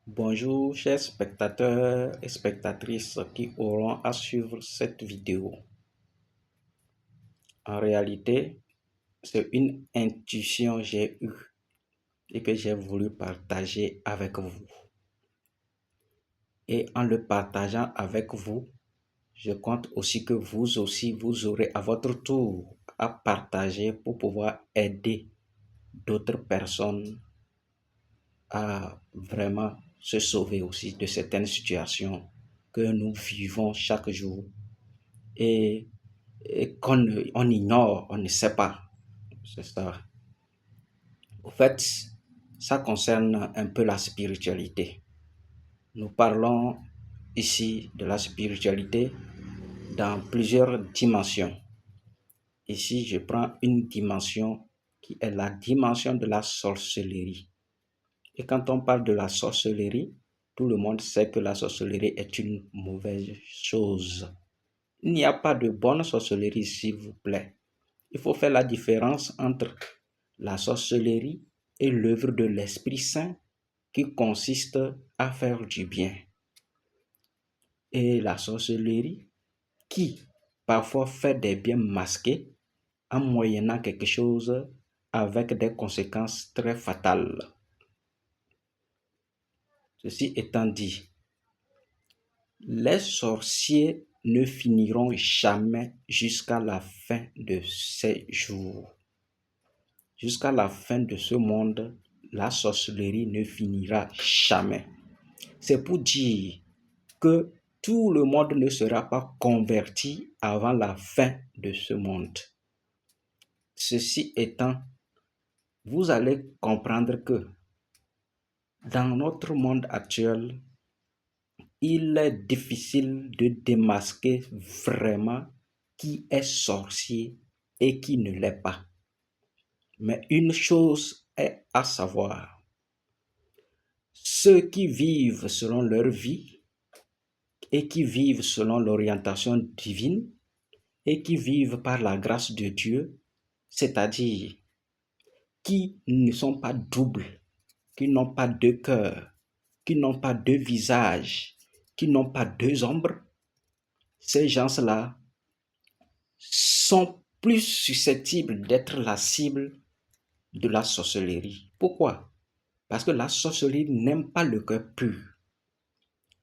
Bonjour chers spectateurs et spectatrices qui auront à suivre cette vidéo. En réalité, c'est une intuition que j'ai eue et que j'ai voulu partager avec vous. Et en le partageant avec vous, je compte aussi que vous aussi, vous aurez à votre tour à partager pour pouvoir aider d'autres personnes à vraiment se sauver aussi de certaines situations que nous vivons chaque jour et, on ignore, on ne sait pas. C'est ça. Au fait, ça concerne un peu la spiritualité. Nous parlons ici de la spiritualité dans plusieurs dimensions. Ici, je prends une dimension qui est la dimension de la sorcellerie. Et quand on parle de la sorcellerie, tout le monde sait que la sorcellerie est une mauvaise chose. Il n'y a pas de bonne sorcellerie, s'il vous plaît. Il faut faire la différence entre la sorcellerie et l'œuvre de l'Esprit Saint qui consiste à faire du bien. Et la sorcellerie qui parfois fait des biens masqués en moyennant quelque chose avec des conséquences très fatales. Ceci étant dit, les sorciers ne finiront jamais jusqu'à la fin de ces jours. Jusqu'à la fin de ce monde, la sorcellerie ne finira jamais. C'est pour dire que tout le monde ne sera pas converti avant la fin de ce monde. Ceci étant, vous allez comprendre que dans notre monde actuel, il est difficile de démasquer vraiment qui est sorcier et qui ne l'est pas. Mais une chose est à savoir, ceux qui vivent selon leur vie et qui vivent selon l'orientation divine et qui vivent par la grâce de Dieu, c'est-à-dire qui ne sont pas doubles, qui n'ont pas deux cœurs, qui n'ont pas deux visages, qui n'ont pas deux ombres, ces gens-là sont plus susceptibles d'être la cible de la sorcellerie. Pourquoi? Parce que la sorcellerie n'aime pas le cœur pur.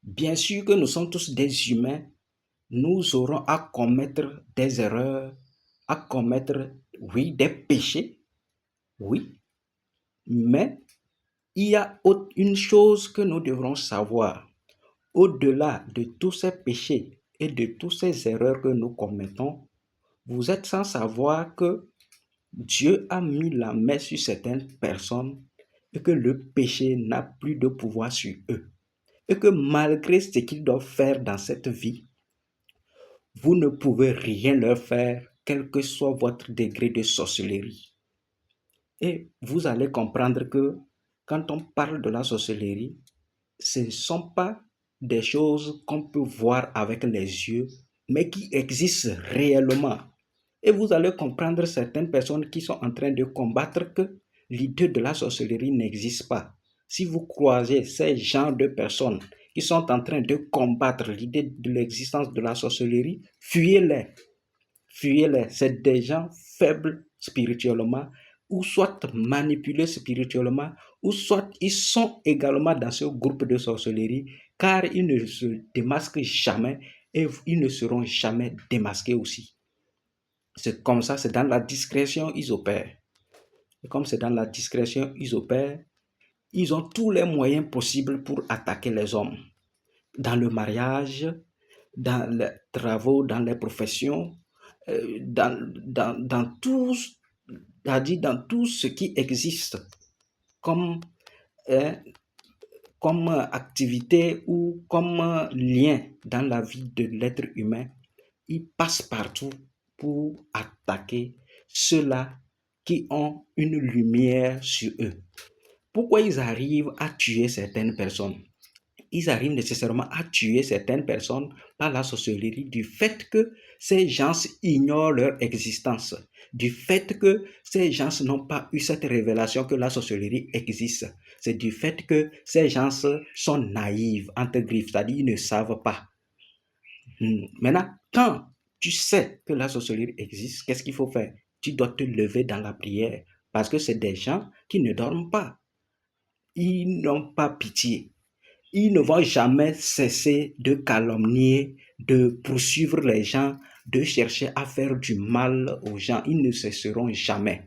Bien sûr que nous sommes tous des humains, nous aurons à commettre des erreurs, à commettre, oui, des péchés, oui, mais il y a une chose que nous devrons savoir. Au-delà de tous ces péchés et de toutes ces erreurs que nous commettons, vous êtes sans savoir que Dieu a mis la main sur certaines personnes et que le péché n'a plus de pouvoir sur eux. Et que malgré ce qu'ils doivent faire dans cette vie, vous ne pouvez rien leur faire, quel que soit votre degré de sorcellerie. Et vous allez comprendre que quand on parle de la sorcellerie, ce ne sont pas des choses qu'on peut voir avec les yeux, mais qui existent réellement. Et vous allez comprendre certaines personnes qui sont en train de combattre que l'idée de la sorcellerie n'existe pas. Si vous croisez ces genres de personnes qui sont en train de combattre l'idée de l'existence de la sorcellerie, fuyez-les. Fuyez-les. C'est des gens faibles spirituellement, ou soit manipulés spirituellement, ou soit ils sont également dans ce groupe de sorcellerie, car ils ne se démasquent jamais et ils ne seront jamais démasqués aussi. C'est comme ça, c'est dans la discrétion ils opèrent. Et comme c'est dans la discrétion ils opèrent, ils ont tous les moyens possibles pour attaquer les hommes. Dans le mariage, dans les travaux, dans les professions, dans tout, c'est-à-dire dans tout ce qui existe comme, euh, comme activité ou comme lien dans la vie de l'être humain, ils passent partout pour attaquer ceux-là qui ont une lumière sur eux. Pourquoi ils arrivent à tuer certaines personnes? Ils arrivent nécessairement à tuer certaines personnes par la sorcellerie du fait que ces gens ignorent leur existence, du fait que ces gens n'ont pas eu cette révélation que la sorcellerie existe. C'est du fait que ces gens sont naïfs, entre griffes, c'est-à-dire ils ne savent pas. Maintenant, quand tu sais que la sorcellerie existe, qu'est-ce qu'il faut faire? Tu dois te lever dans la prière parce que c'est des gens qui ne dorment pas. Ils n'ont pas pitié. Ils ne vont jamais cesser de calomnier, de poursuivre les gens, de chercher à faire du mal aux gens. Ils ne cesseront jamais.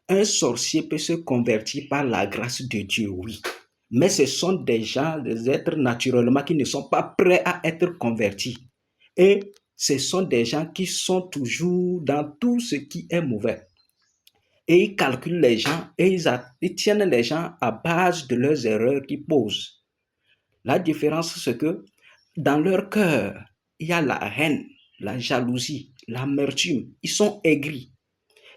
Un sorcier peut se convertir par la grâce de Dieu, oui. Mais ce sont des gens, des êtres naturellement qui ne sont pas prêts à être convertis. Et ce sont des gens qui sont toujours dans tout ce qui est mauvais. Et ils calculent les gens et ils tiennent les gens à base de leurs erreurs qu'ils posent. La différence, c'est que dans leur cœur, il y a la haine, la jalousie, l'amertume. Ils sont aigris.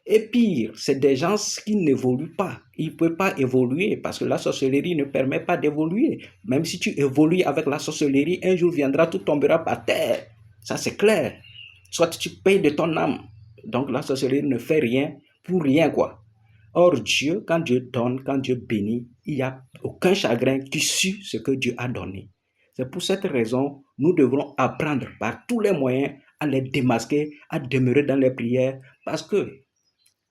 Et pire, c'est des gens qui n'évoluent pas. Ils ne peuvent pas évoluer parce que la sorcellerie ne permet pas d'évoluer. Même si tu évolues avec la sorcellerie, un jour viendra, tout tombera par terre. Ça, c'est clair. Soit tu payes de ton âme. Donc la sorcellerie ne fait rien pour rien, quoi. Or, Dieu, quand Dieu donne, quand Dieu bénit, il n'y a aucun chagrin qui suit ce que Dieu a donné. C'est pour cette raison, nous devrons apprendre par tous les moyens à les démasquer, à demeurer dans les prières, parce que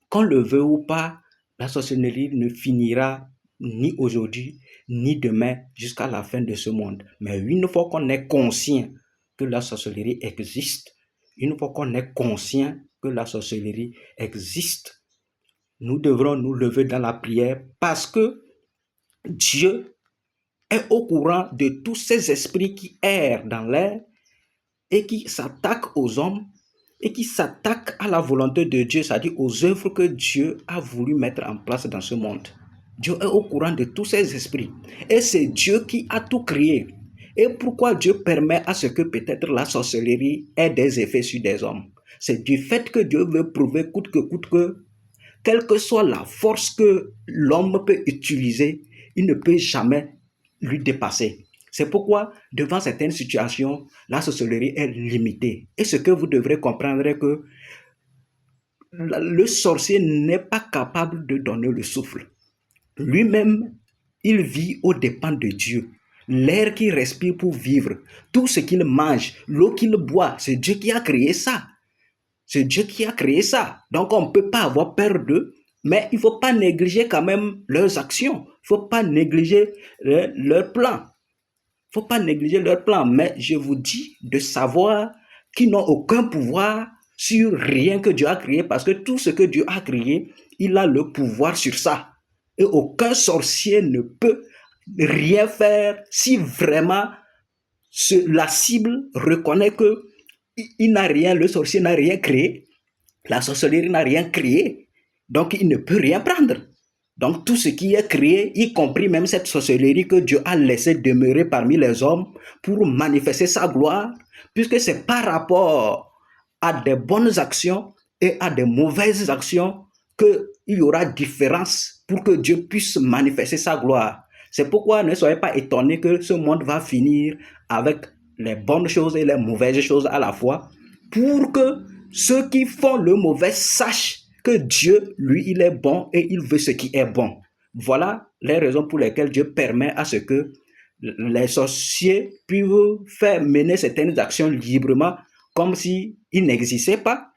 qu'on le veut ou pas, la sorcellerie ne finira ni aujourd'hui, ni demain, jusqu'à la fin de ce monde. Mais une fois qu'on est conscient que la sorcellerie existe, une fois qu'on est conscient que la sorcellerie existe, nous devrons nous lever dans la prière parce que Dieu est au courant de tous ces esprits qui errent dans l'air et qui s'attaquent aux hommes et qui s'attaquent à la volonté de Dieu, c'est-à-dire aux œuvres que Dieu a voulu mettre en place dans ce monde. Dieu est au courant de tous ces esprits. Et c'est Dieu qui a tout créé. Et pourquoi Dieu permet à ce que peut-être la sorcellerie ait des effets sur des hommes? C'est du fait que Dieu veut prouver coûte que, quelle que soit la force que l'homme peut utiliser, il ne peut jamais lui dépasser. C'est pourquoi, devant certaines situations, la sorcellerie est limitée. Et ce que vous devrez comprendre est que le sorcier n'est pas capable de donner le souffle. Lui-même, il vit aux dépens de Dieu. L'air qu'il respire pour vivre, tout ce qu'il mange, l'eau qu'il boit, c'est Dieu qui a créé ça. C'est Dieu qui a créé ça. Donc, on ne peut pas avoir peur d'eux, mais il ne faut pas négliger quand même leurs actions. Il ne faut pas négliger leurs plans. Il ne faut pas négliger leurs plans, mais je vous dis de savoir qu'ils n'ont aucun pouvoir sur rien que Dieu a créé, parce que tout ce que Dieu a créé, il a le pouvoir sur ça. Et aucun sorcier ne peut rien faire si vraiment la cible reconnaît que il n'a rien, le sorcier n'a rien créé, la sorcellerie n'a rien créé, donc il ne peut rien prendre. Donc tout ce qui est créé, y compris même cette sorcellerie que Dieu a laissé demeurer parmi les hommes pour manifester sa gloire, puisque c'est par rapport à des bonnes actions et à des mauvaises actions qu'il y aura différence pour que Dieu puisse manifester sa gloire. C'est pourquoi ne soyez pas étonnés que ce monde va finir avec les bonnes choses et les mauvaises choses à la fois, pour que ceux qui font le mauvais sachent que Dieu, lui, il est bon et il veut ce qui est bon. Voilà les raisons pour lesquelles Dieu permet à ce que les sorciers puissent faire mener certaines actions librement, comme s'ils n'existaient pas.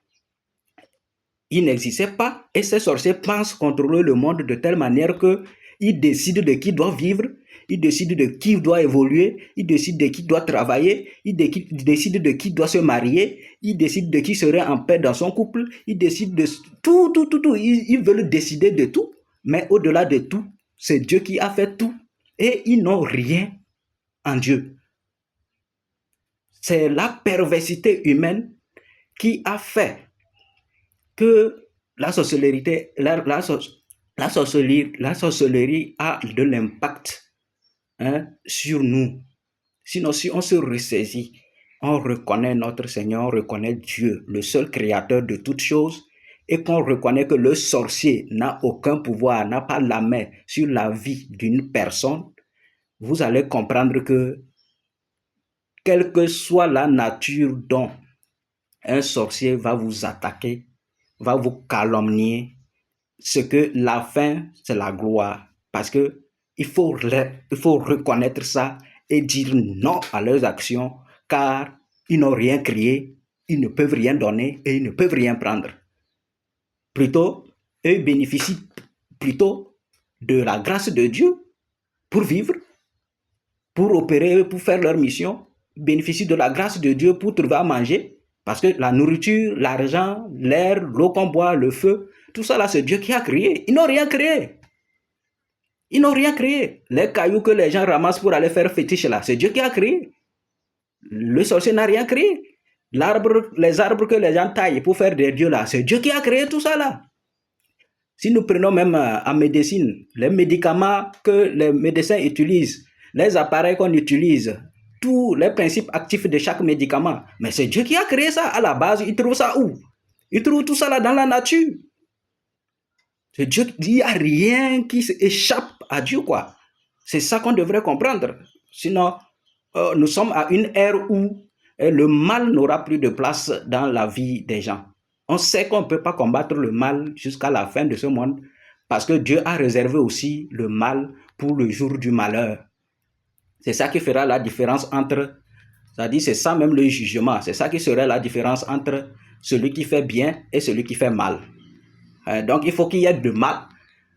Ils n'existaient pas, et ces sorciers pensent contrôler le monde de telle manière qu'ils décident de qui doit vivre, ils décident de qui doit évoluer, ils décident de qui doit travailler, ils décident de qui doit se marier, ils décident de qui serait en paix dans son couple, ils décident de tout. Ils veulent décider de tout, mais au-delà de tout, c'est Dieu qui a fait tout, et ils n'ont rien en Dieu. C'est la perversité humaine qui a fait que la sorcellerie a de l'impact sur nous. Sinon, si on se ressaisit, on reconnaît notre Seigneur, on reconnaît Dieu, le seul créateur de toutes choses, et qu'on reconnaît que le sorcier n'a aucun pouvoir, n'a pas la main sur la vie d'une personne, vous allez comprendre que, quelle que soit la nature dont un sorcier va vous attaquer, va vous calomnier, c'est que la fin, c'est la gloire. Parce que il faut reconnaître ça et dire non à leurs actions, car ils n'ont rien créé, ils ne peuvent rien donner et ils ne peuvent rien prendre. Plutôt, eux bénéficient plutôt de la grâce de Dieu pour vivre, pour opérer, pour faire leur mission, bénéficient de la grâce de Dieu pour trouver à manger, parce que la nourriture, l'argent, l'air, l'eau qu'on boit, le feu, tout ça là, c'est Dieu qui a créé. Ils n'ont rien créé. Ils n'ont rien créé. Les cailloux que les gens ramassent pour aller faire fétiche là, c'est Dieu qui a créé. Le sorcier n'a rien créé. Les arbres que les gens taillent pour faire des dieux là, c'est Dieu qui a créé tout ça là. Si nous prenons même en médecine, les médicaments que les médecins utilisent, les appareils qu'on utilise, tous les principes actifs de chaque médicament, mais c'est Dieu qui a créé ça à la base. Il trouve ça où? Il trouve tout ça là dans la nature. C'est Dieu, il n'y a rien qui échappe à Dieu, quoi. C'est ça qu'on devrait comprendre. Sinon, nous sommes à une ère où le mal n'aura plus de place dans la vie des gens. On sait qu'on ne peut pas combattre le mal jusqu'à la fin de ce monde parce que Dieu a réservé aussi le mal pour le jour du malheur. C'est ça qui fera la différence entre, c'est-à-dire c'est ça même le jugement, c'est ça qui serait la différence entre celui qui fait bien et celui qui fait mal. Donc il faut qu'il y ait de mal.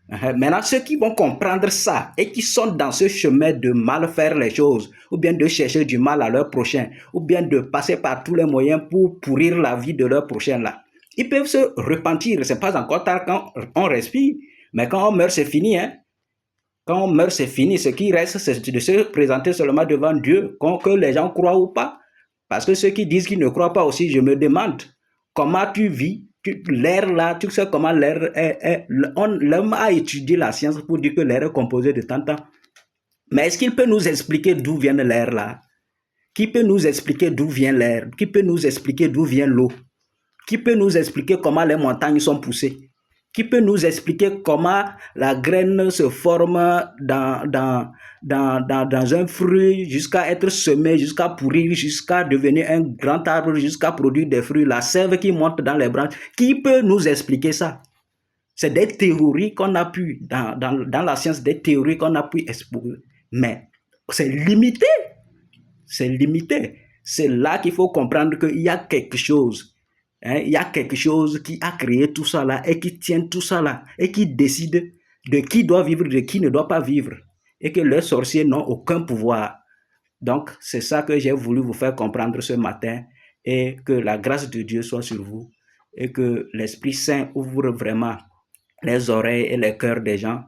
Maintenant, ceux qui vont comprendre ça et qui sont dans ce chemin de mal faire les choses, ou bien de chercher du mal à leur prochain, ou bien de passer par tous les moyens pour pourrir la vie de leur prochain là, ils peuvent se repentir. C'est pas encore tard quand on respire, mais quand on meurt, c'est fini. Hein? Quand on meurt, c'est fini. Ce qui reste, c'est de se présenter seulement devant Dieu, que les gens croient ou pas. Parce que ceux qui disent qu'ils ne croient pas aussi, je me demande comment tu vis. L'air là, tu sais comment l'air est. L'homme a étudié la science pour dire que l'air est composé de tant. Mais est-ce qu'il peut nous expliquer d'où vient l'air là? Qui peut nous expliquer d'où vient l'air? Qui peut nous expliquer d'où vient l'eau? Qui peut nous expliquer comment les montagnes sont poussées? Qui peut nous expliquer comment la graine se forme dans un fruit jusqu'à être semé, jusqu'à pourrir, jusqu'à devenir un grand arbre, jusqu'à produire des fruits, la sève qui monte dans les branches? Qui peut nous expliquer ça? C'est des théories qu'on a pu, dans la science, des théories qu'on a pu exposer. Mais c'est limité. C'est limité. C'est là qu'il faut comprendre qu'il y a quelque chose. Il y a quelque chose qui a créé tout ça là et qui tient tout ça là et qui décide de qui doit vivre, de qui ne doit pas vivre. Et que les sorciers n'ont aucun pouvoir. Donc, c'est ça que j'ai voulu vous faire comprendre ce matin et que la grâce de Dieu soit sur vous et que l'Esprit Saint ouvre vraiment les oreilles et les cœurs des gens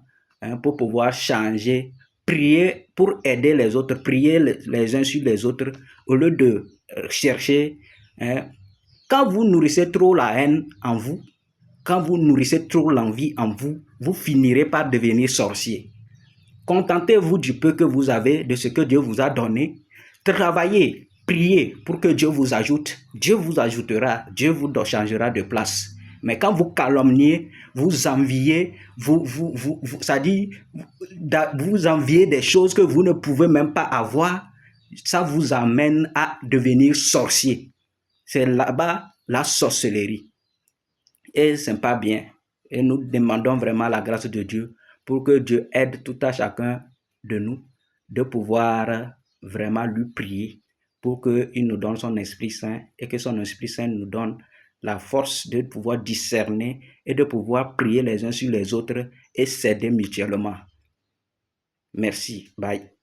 pour pouvoir changer, prier pour aider les autres, prier les uns sur les autres au lieu de chercher. Quand vous nourrissez trop la haine en vous, quand vous nourrissez trop l'envie en vous, vous finirez par devenir sorcier. Contentez-vous du peu que vous avez, de ce que Dieu vous a donné. Travaillez, priez pour que Dieu vous ajoute. Dieu vous ajoutera, Dieu vous changera de place. Mais quand vous calomniez, vous enviez, c'est-à-dire, vous enviez des choses que vous ne pouvez même pas avoir, ça vous amène à devenir sorcier. C'est là-bas la sorcellerie. Et ce n'est pas bien. Et nous demandons vraiment la grâce de Dieu pour que Dieu aide tout à chacun de nous de pouvoir vraiment lui prier pour qu'il nous donne son Esprit Saint et que son Esprit Saint nous donne la force de pouvoir discerner et de pouvoir prier les uns sur les autres et s'aider mutuellement. Merci. Bye.